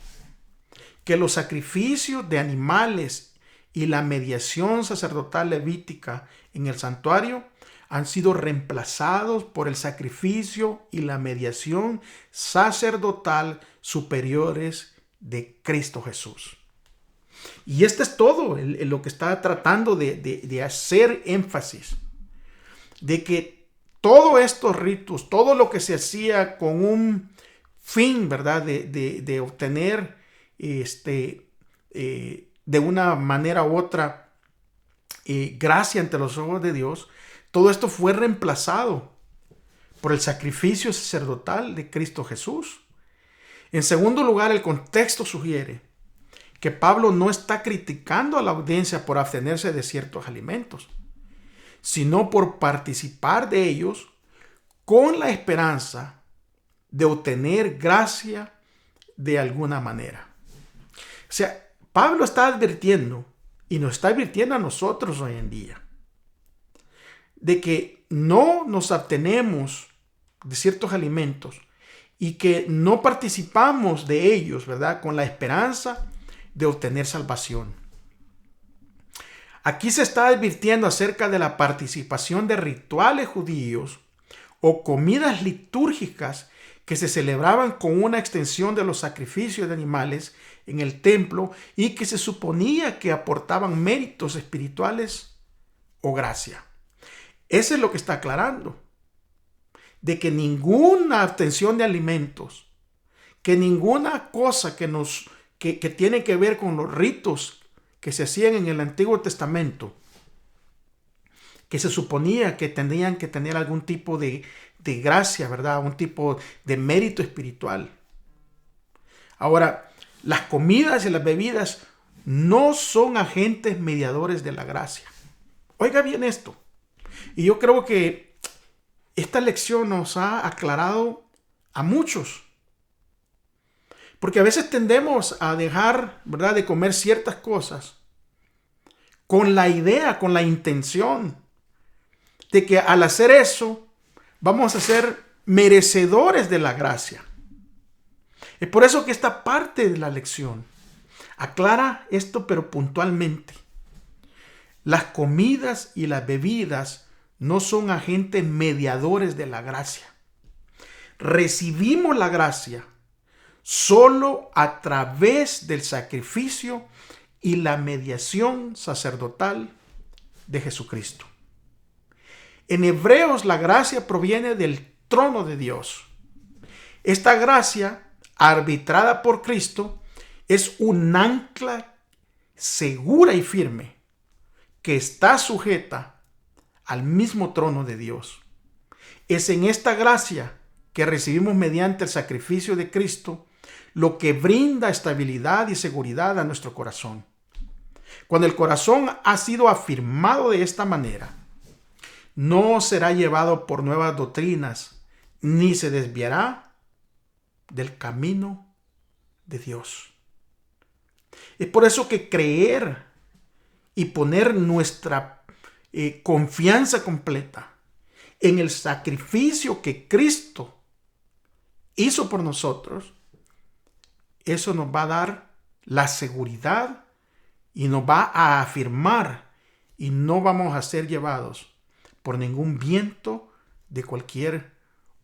que los sacrificios de animales y la mediación sacerdotal levítica en el santuario han sido reemplazados por el sacrificio y la mediación sacerdotal superiores de Cristo Jesús. Y este es todo lo que está tratando de hacer énfasis, de que todos estos ritos, todo lo que se hacía con un fin, ¿verdad?, de obtener de una manera u otra gracia ante los ojos de Dios, todo esto fue reemplazado por el sacrificio sacerdotal de Cristo Jesús. En segundo lugar, el contexto sugiere que Pablo no está criticando a la audiencia por abstenerse de ciertos alimentos, sino por participar de ellos con la esperanza de obtener gracia de alguna manera. O sea, Pablo está advirtiendo, y nos está advirtiendo a nosotros hoy en día, de que no nos abstenemos de ciertos alimentos y que no participamos de ellos, ¿verdad?, con la esperanza de obtener salvación. Aquí se está advirtiendo acerca de la participación de rituales judíos o comidas litúrgicas que se celebraban con una extensión de los sacrificios de animales en el templo y que se suponía que aportaban méritos espirituales o gracia. Eso es lo que está aclarando, de que ninguna obtención de alimentos, que ninguna cosa que tiene que ver con los ritos que se hacían en el Antiguo Testamento, que se suponía que tenían que tener algún tipo de gracia, ¿verdad? Un tipo de mérito espiritual. Ahora, las comidas y las bebidas no son agentes mediadores de la gracia. Oiga bien esto. Y yo creo que esta lección nos ha aclarado a muchos. Porque a veces tendemos a dejar, ¿verdad?, de comer ciertas cosas con la idea, con la intención de que al hacer eso vamos a ser merecedores de la gracia. Es por eso que esta parte de la lección aclara esto, pero puntualmente. Las comidas y las bebidas no son agentes mediadores de la gracia. Recibimos la gracia solo a través del sacrificio y la mediación sacerdotal de Jesucristo. En Hebreos, la gracia proviene del trono de Dios. Esta gracia, arbitrada por Cristo, es un ancla segura y firme que está sujeta al mismo trono de Dios. Es en esta gracia que recibimos mediante el sacrificio de Cristo lo que brinda estabilidad y seguridad a nuestro corazón. Cuando el corazón ha sido afirmado de esta manera, no será llevado por nuevas doctrinas, ni se desviará del camino de Dios. Es por eso que creer y poner nuestra confianza completa en el sacrificio que Cristo hizo por nosotros, eso nos va a dar la seguridad y nos va a afirmar y no vamos a ser llevados por ningún viento de cualquier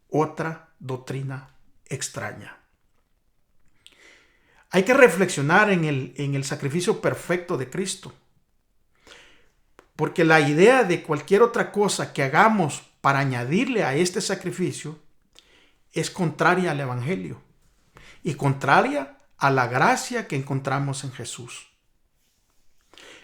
otra doctrina extraña. Hay que reflexionar en el sacrificio perfecto de Cristo, porque la idea de cualquier otra cosa que hagamos para añadirle a este sacrificio es contraria al Evangelio y contraria a la gracia que encontramos en Jesús.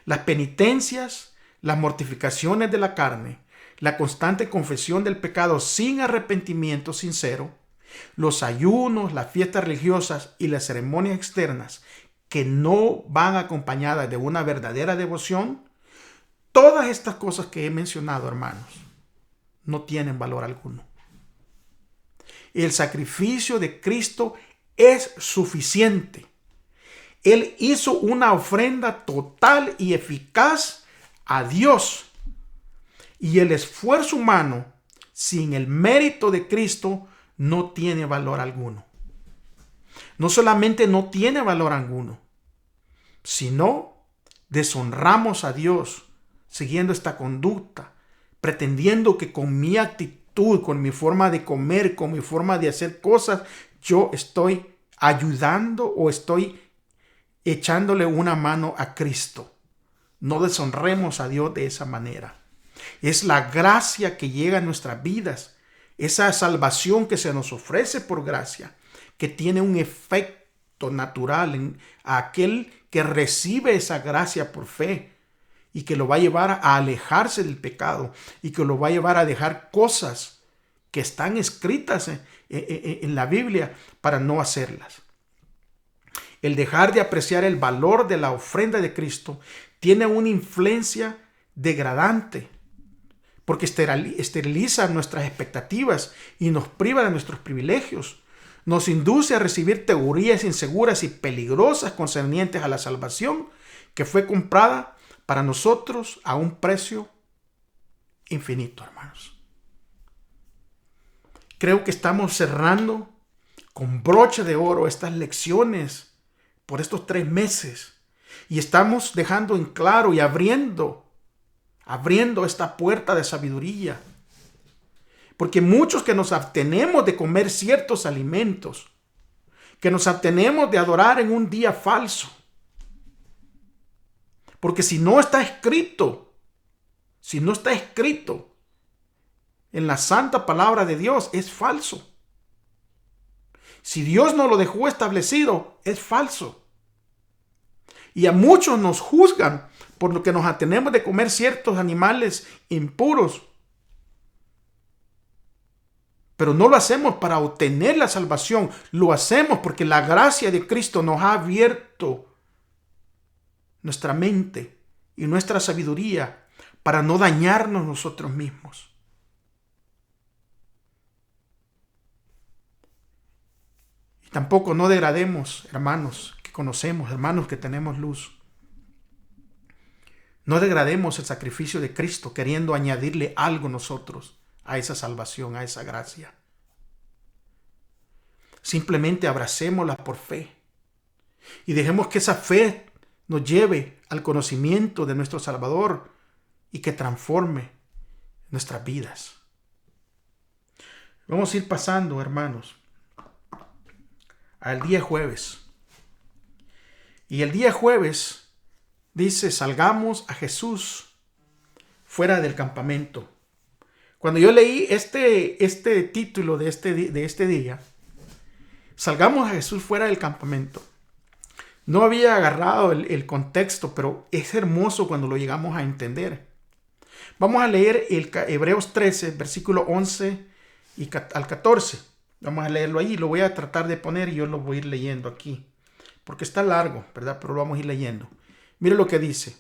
Las penitencias, las mortificaciones de la carne, la constante confesión del pecado sin arrepentimiento sincero, los ayunos, las fiestas religiosas y las ceremonias externas que no van acompañadas de una verdadera devoción, todas estas cosas que he mencionado, hermanos, no tienen valor alguno. El sacrificio de Cristo es suficiente. Él hizo una ofrenda total y eficaz a Dios. Y el esfuerzo humano, sin el mérito de Cristo, no tiene valor alguno. No solamente no tiene valor alguno, sino deshonramos a Dios siguiendo esta conducta, pretendiendo que con mi actitud, con mi forma de comer, con mi forma de hacer cosas, yo estoy ayudando o estoy echándole una mano a Cristo. No deshonremos a Dios de esa manera. Es la gracia que llega a nuestras vidas, esa salvación que se nos ofrece por gracia, que tiene un efecto natural en aquel que recibe esa gracia por fe y que lo va a llevar a alejarse del pecado y que lo va a llevar a dejar cosas que están escritas en la Biblia para no hacerlas. El dejar de apreciar el valor de la ofrenda de Cristo tiene una influencia degradante, porque esteriliza nuestras expectativas y nos priva de nuestros privilegios. Nos induce a recibir teorías inseguras y peligrosas concernientes a la salvación que fue comprada para nosotros a un precio infinito, hermanos. Creo que estamos cerrando con broche de oro estas lecciones por estos 3 meses y estamos dejando en claro y abriendo esta puerta de sabiduría. Porque muchos que nos abstenemos de comer ciertos alimentos, que nos abstenemos de adorar en un día falso. Porque si no está escrito en la santa palabra de Dios, es falso. Si Dios no lo dejó establecido, es falso. Y a muchos nos juzgan por lo que nos abstenemos de comer ciertos animales impuros. Pero no lo hacemos para obtener la salvación. Lo hacemos porque la gracia de Cristo nos ha abierto nuestra mente y nuestra sabiduría para no dañarnos nosotros mismos. Y tampoco no degrademos, hermanos que conocemos, hermanos que tenemos luz. No degrademos el sacrificio de Cristo queriendo añadirle algo nosotros a esa salvación, a esa gracia. Simplemente abracémosla por fe y dejemos que esa fe nos lleve al conocimiento de nuestro Salvador y que transforme nuestras vidas. Vamos a ir pasando, hermanos, al día jueves. Y el día jueves dice: salgamos a Jesús fuera del campamento. Cuando yo leí este título de este día, salgamos a Jesús fuera del campamento, no había agarrado el contexto, pero es hermoso cuando lo llegamos a entender. Vamos a leer Hebreos 13, versículo 11 al 14. Vamos a leerlo ahí, lo voy a tratar de poner y yo lo voy a ir leyendo aquí, porque está largo, ¿verdad? Pero lo vamos a ir leyendo. Mire lo que dice: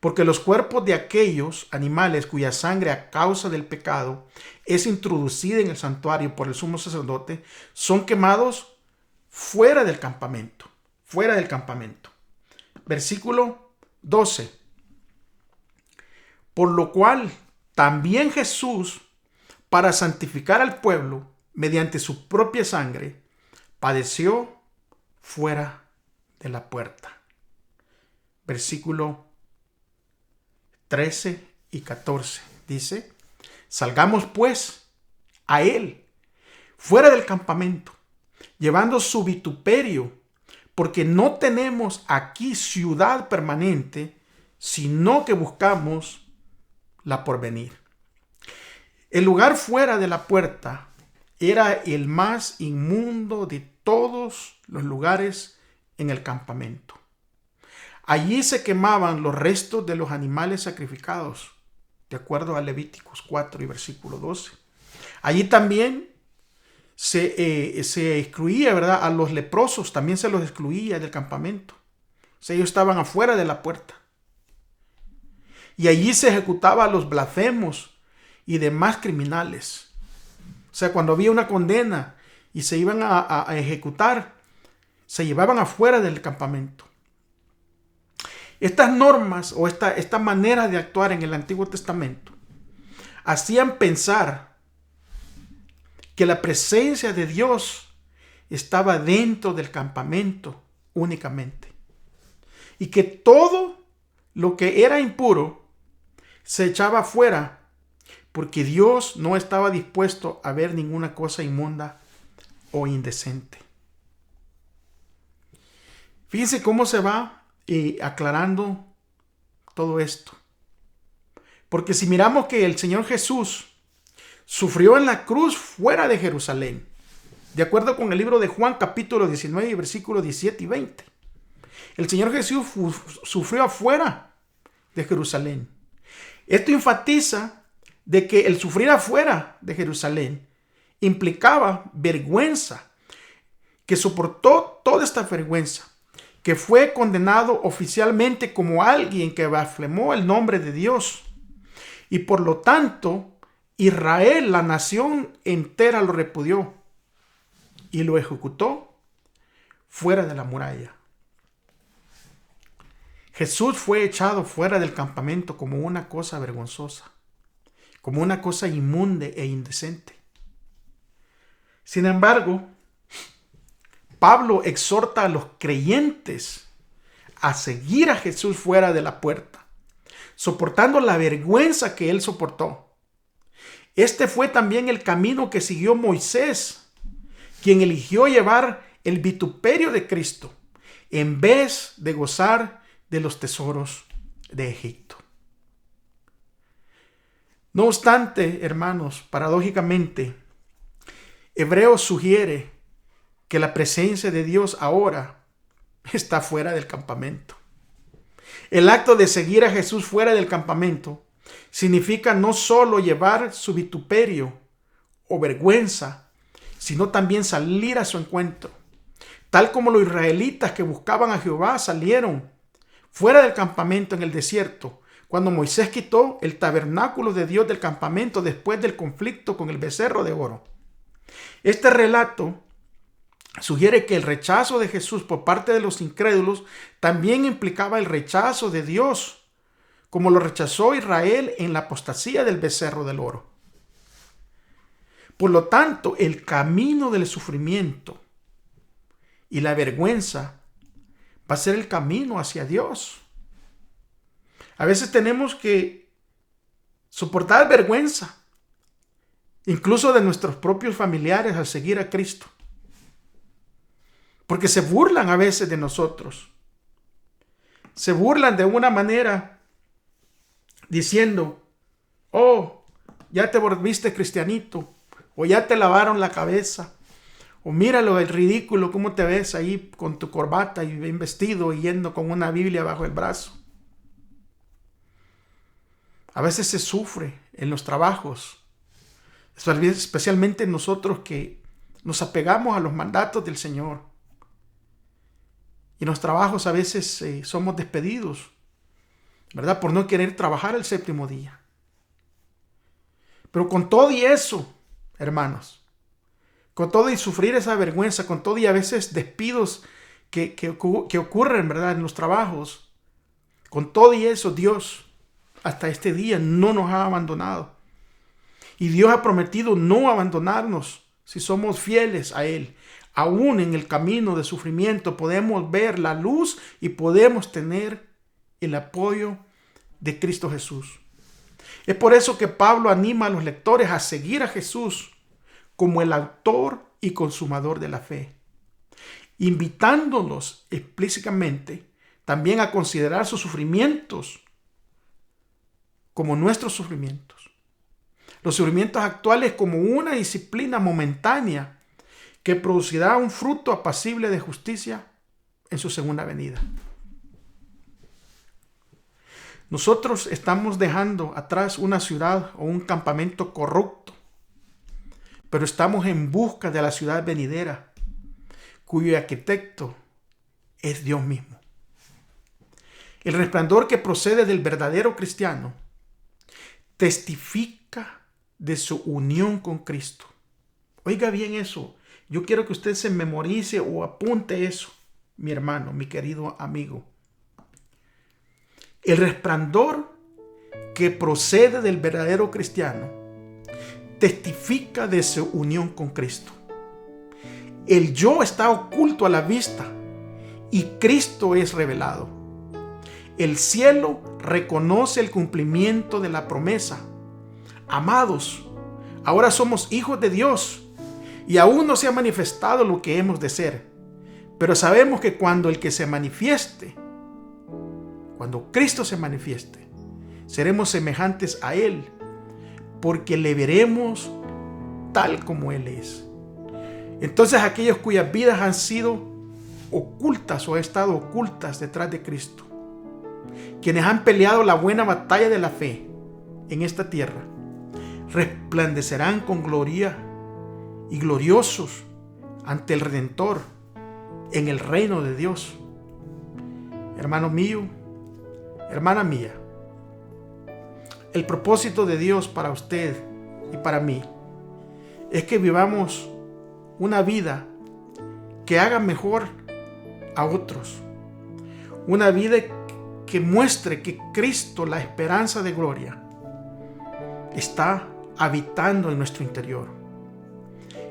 porque los cuerpos de aquellos animales cuya sangre a causa del pecado es introducida en el santuario por el sumo sacerdote, son quemados fuera del campamento. Fuera del campamento. Versículo 12. Por lo cual también Jesús, para santificar al pueblo mediante su propia sangre, padeció fuera de la puerta. Versículo 13 y 14 dice: salgamos pues a él fuera del campamento, llevando su vituperio, porque no tenemos aquí ciudad permanente, sino que buscamos la porvenir. El lugar fuera de la puerta era el más inmundo de todos los lugares en el campamento. Allí se quemaban los restos de los animales sacrificados, de acuerdo a Levíticos 4 y versículo 12. Allí también se excluía, ¿verdad? A los leprosos también se los excluía del campamento. O sea, ellos estaban afuera de la puerta. Y allí se ejecutaba a los blasfemos y demás criminales. O sea, cuando había una condena y se iban a ejecutar, se llevaban afuera del campamento. Estas normas o esta manera de actuar en el Antiguo Testamento hacían pensar que la presencia de Dios estaba dentro del campamento únicamente, y que todo lo que era impuro se echaba afuera, porque Dios no estaba dispuesto a ver ninguna cosa inmunda o indecente. Fíjense cómo se va aclarando todo esto. Porque si miramos que el Señor Jesús sufrió en la cruz fuera de Jerusalén, de acuerdo con el libro de Juan capítulo 19 versículos 17 y 20. El Señor Jesús sufrió afuera de Jerusalén. Esto enfatiza de que el sufrir afuera de Jerusalén implicaba vergüenza, que soportó toda esta vergüenza, que fue condenado oficialmente como alguien que blasfemó el nombre de Dios. Y por lo tanto, Israel, la nación entera, lo repudió y lo ejecutó fuera de la muralla. Jesús fue echado fuera del campamento como una cosa vergonzosa, como una cosa inmunde e indecente. Sin embargo, Pablo exhorta a los creyentes a seguir a Jesús fuera de la puerta, soportando la vergüenza que él soportó. Este fue también el camino que siguió Moisés, quien eligió llevar el vituperio de Cristo en vez de gozar de los tesoros de Egipto. No obstante, hermanos, paradójicamente, Hebreos sugiere que la presencia de Dios ahora está fuera del campamento. El acto de seguir a Jesús fuera del campamento significa no solo llevar su vituperio o vergüenza, sino también salir a su encuentro. Tal como los israelitas que buscaban a Jehová salieron fuera del campamento en el desierto, cuando Moisés quitó el tabernáculo de Dios del campamento después del conflicto con el becerro de oro. Este relato sugiere que el rechazo de Jesús por parte de los incrédulos también implicaba el rechazo de Dios, como lo rechazó Israel en la apostasía del becerro del oro. Por lo tanto, el camino del sufrimiento y la vergüenza va a ser el camino hacia Dios. A veces tenemos que soportar vergüenza, incluso de nuestros propios familiares, al seguir a Cristo, porque se burlan a veces de nosotros. Se burlan de una manera diciendo: oh, ya te volviste cristianito, o ya te lavaron la cabeza, o míralo, el ridículo, cómo te ves ahí con tu corbata y bien vestido y yendo con una Biblia bajo el brazo. A veces se sufre en los trabajos, especialmente nosotros que nos apegamos a los mandatos del Señor. Y en los trabajos a veces somos despedidos, ¿verdad? Por no querer trabajar el séptimo día. Pero con todo y eso, hermanos, con todo y sufrir esa vergüenza, con todo y a veces despidos que ocurren, ¿verdad?, en los trabajos, con todo y eso, Dios hasta este día no nos ha abandonado. Y Dios ha prometido no abandonarnos si somos fieles a Él. Aún en el camino de sufrimiento podemos ver la luz y podemos tener el apoyo de Cristo Jesús. Es por eso que Pablo anima a los lectores a seguir a Jesús como el autor y consumador de la fe, invitándolos explícitamente también a considerar sus sufrimientos como nuestros sufrimientos. Los sufrimientos actuales como una disciplina momentánea que producirá un fruto apacible de justicia en su segunda venida. Nosotros estamos dejando atrás una ciudad o un campamento corrupto, pero estamos en busca de la ciudad venidera, cuyo arquitecto es Dios mismo. El resplandor que procede del verdadero cristiano testifica de su unión con Cristo. Oiga bien eso. Yo quiero que usted se memorice o apunte eso, mi hermano, mi querido amigo. El resplandor que procede del verdadero cristiano testifica de su unión con Cristo. El yo está oculto a la vista y Cristo es revelado. El cielo reconoce el cumplimiento de la promesa. Amados, ahora somos hijos de Dios y aún no se ha manifestado lo que hemos de ser. Pero sabemos que cuando el que se manifieste, cuando Cristo se manifieste, seremos semejantes a Él, porque le veremos tal como Él es. Entonces aquellos cuyas vidas han sido ocultas o han estado ocultas detrás de Cristo, quienes han peleado la buena batalla de la fe en esta tierra, resplandecerán con gloria y gloriosos ante el Redentor en el reino de Dios. Hermano mío, hermana mía, el propósito de Dios para usted y para mí es que vivamos una vida que haga mejor a otros, una vida que muestre que Cristo, la esperanza de gloria, está habitando en nuestro interior.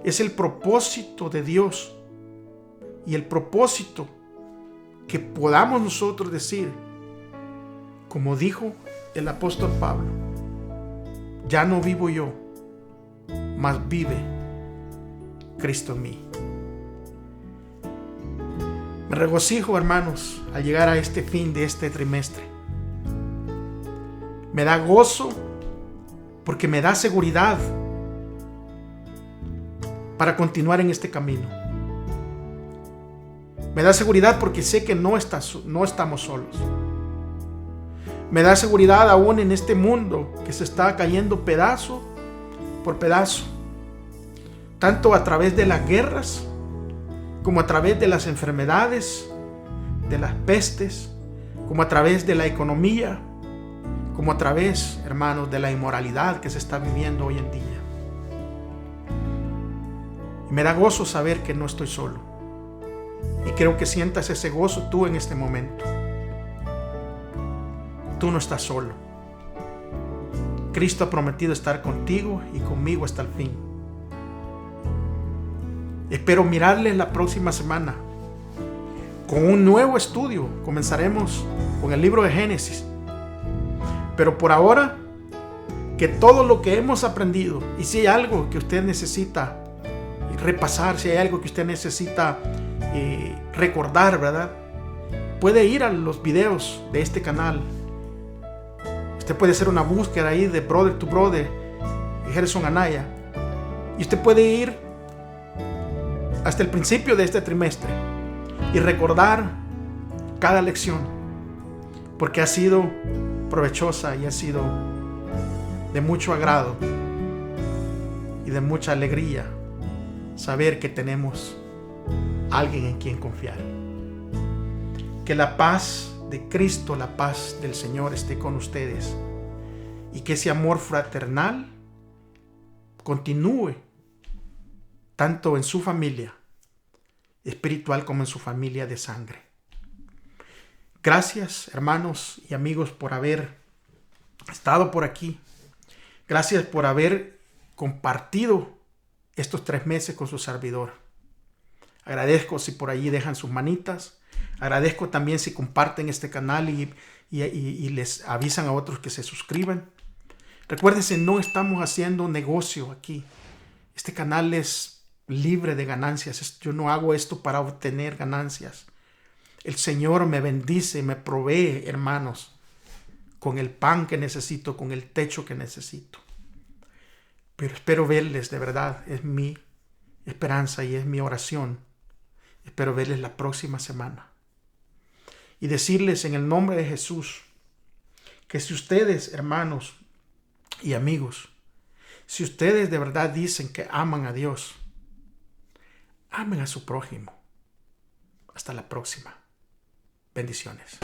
Es el propósito de Dios y el propósito que podamos nosotros decir, como dijo el apóstol Pablo: ya no vivo yo, mas vive Cristo en mí. Me regocijo, hermanos, al llegar a este fin de este trimestre. Me da gozo porque me da seguridad para continuar en este camino. Me da seguridad porque sé que no estamos solos. Me da seguridad aún en este mundo que se está cayendo pedazo por pedazo, tanto a través de las guerras como a través de las enfermedades, de las pestes, como a través de la economía, como a través, hermanos, de la inmoralidad que se está viviendo hoy en día. Y me da gozo saber que no estoy solo. Y creo que sientas ese gozo tú en este momento. Tú no estás solo. Cristo ha prometido estar contigo y conmigo hasta el fin. Espero mirarles la próxima semana con un nuevo estudio. Comenzaremos con el libro de Génesis. Pero por ahora, que todo lo que hemos aprendido, y si hay algo que usted necesita repasar, si hay algo que usted necesita recordar, ¿verdad? Puede ir a los videos de este canal. Usted puede hacer una búsqueda ahí de Brother to Brother, Gerson Anaya, y usted puede ir hasta el principio de este trimestre y recordar cada lección, porque ha sido provechosa y ha sido de mucho agrado y de mucha alegría saber que tenemos alguien en quien confiar. Que la paz de Cristo, la paz del Señor esté con ustedes y que ese amor fraternal continúe tanto en su familia espiritual como en su familia de sangre. Gracias, hermanos y amigos, por haber estado por aquí. Gracias por haber compartido estos 3 meses con su servidor. Agradezco si por allí dejan sus manitas. Agradezco también si comparten este canal y les avisan a otros que se suscriban. Recuérdense, no estamos haciendo negocio aquí. Este canal es libre de ganancias. Yo no hago esto para obtener ganancias. El Señor me bendice, me provee, hermanos, con el pan que necesito, con el techo que necesito. Pero espero verles, de verdad, es mi esperanza y es mi oración. Espero verles la próxima semana. Y decirles en el nombre de Jesús que si ustedes, hermanos y amigos, si ustedes de verdad dicen que aman a Dios, amen a su prójimo. Hasta la próxima. Bendiciones.